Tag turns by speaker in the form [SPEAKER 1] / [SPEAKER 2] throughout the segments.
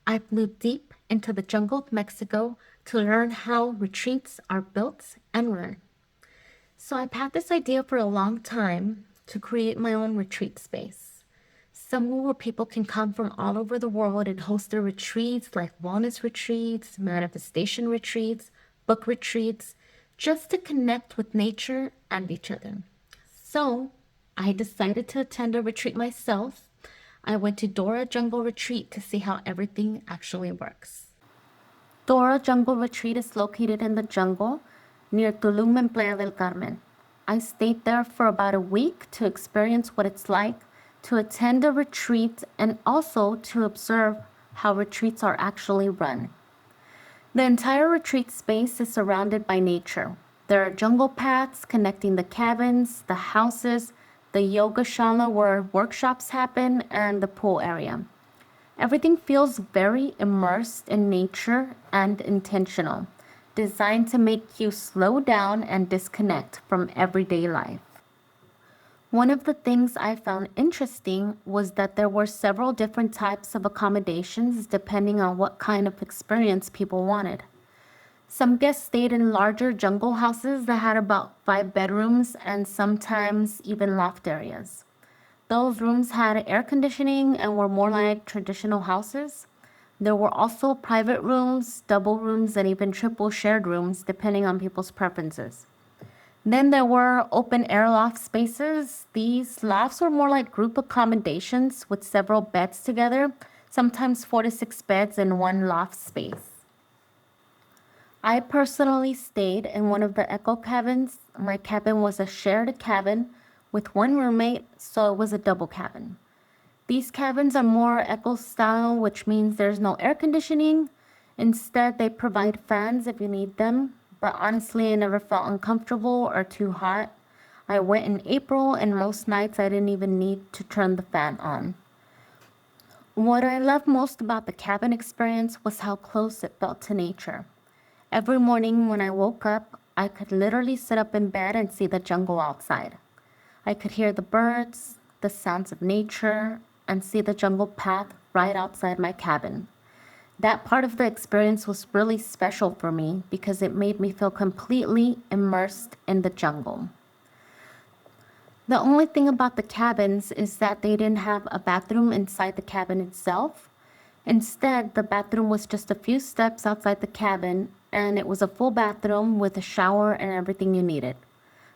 [SPEAKER 1] I flew deep into the jungle of Mexico to learn how retreats are built and run. So I've had this idea for a long time to create my own retreat space. Somewhere where people can come from all over the world and host their retreats like wellness retreats, manifestation retreats, book retreats, just to connect with nature and each other. So I decided to attend a retreat myself. I went to Dora Jungle Retreat to see how everything actually works. Dora Jungle Retreat is located in the jungle near Tulum and Playa del Carmen. I stayed there for about a week to experience what it's like to attend a retreat and also to observe how retreats are actually run. The entire retreat space is surrounded by nature. There are jungle paths connecting the cabins, the houses, the yoga shala where workshops happen, and the pool area. Everything feels very immersed in nature and intentional, designed to make you slow down and disconnect from everyday life. One of the things I found interesting was that there were several different types of accommodations depending on what kind of experience people wanted. Some guests stayed in larger jungle houses that had about 5 bedrooms and sometimes even loft areas. Those rooms had air conditioning and were more like traditional houses. There were also private rooms, double rooms, and even triple shared rooms depending on people's preferences. Then there were open air loft spaces. These lofts were more like group accommodations with several beds together, sometimes 4 to 6 beds in one loft space. I personally stayed in one of the eco cabins. My cabin was a shared cabin with one roommate, so it was a double cabin. These cabins are more eco style, which means there's no air conditioning. Instead, they provide fans if you need them, but honestly, I never felt uncomfortable or too hot. I went in April, and most nights I didn't even need to turn the fan on. What I loved most about the cabin experience was how close it felt to nature. Every morning when I woke up, I could literally sit up in bed and see the jungle outside. I could hear the birds, the sounds of nature, and see the jungle path right outside my cabin. That part of the experience was really special for me because it made me feel completely immersed in the jungle. The only thing about the cabins is that they didn't have a bathroom inside the cabin itself. Instead, the bathroom was just a few steps outside the cabin, and it was a full bathroom with a shower and everything you needed.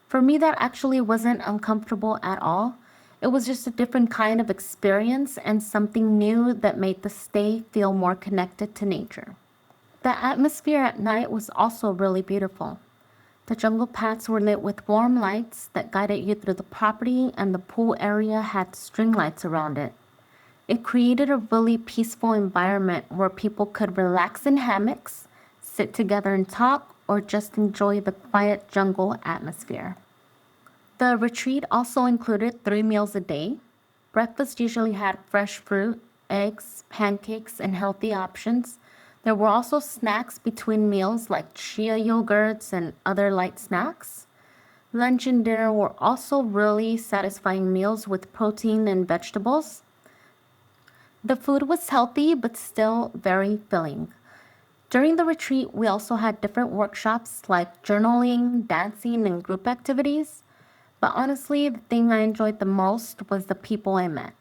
[SPEAKER 1] For me, that actually wasn't uncomfortable at all. It was just a different kind of experience and something new that made the stay feel more connected to nature. The atmosphere at night was also really beautiful. The jungle paths were lit with warm lights that guided you through the property, and the pool area had string lights around it. It created a really peaceful environment where people could relax in hammocks, sit together and talk, or just enjoy the quiet jungle atmosphere. The retreat also included 3 meals a day. Breakfast usually had fresh fruit, eggs, pancakes, and healthy options. There were also snacks between meals like chia yogurts and other light snacks. Lunch and dinner were also really satisfying meals with protein and vegetables. The food was healthy but still very filling. During the retreat, we also had different workshops like journaling, dancing, and group activities. But honestly, the thing I enjoyed the most was the people I met.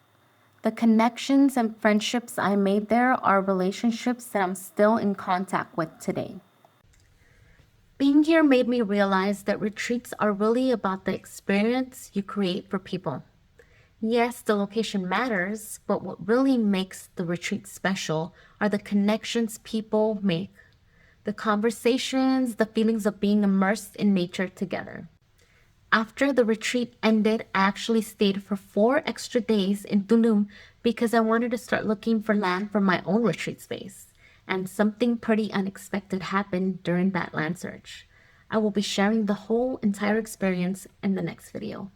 [SPEAKER 1] The connections and friendships I made there are relationships that I'm still in contact with today. Being here made me realize that retreats are really about the experience you create for people. Yes, the location matters, but what really makes the retreat special are the connections people make, the conversations, the feelings of being immersed in nature together. After the retreat ended, I actually stayed for 4 extra days in Tulum because I wanted to start looking for land for my own retreat space. And something pretty unexpected happened during that land search. I will be sharing the whole entire experience in the next video.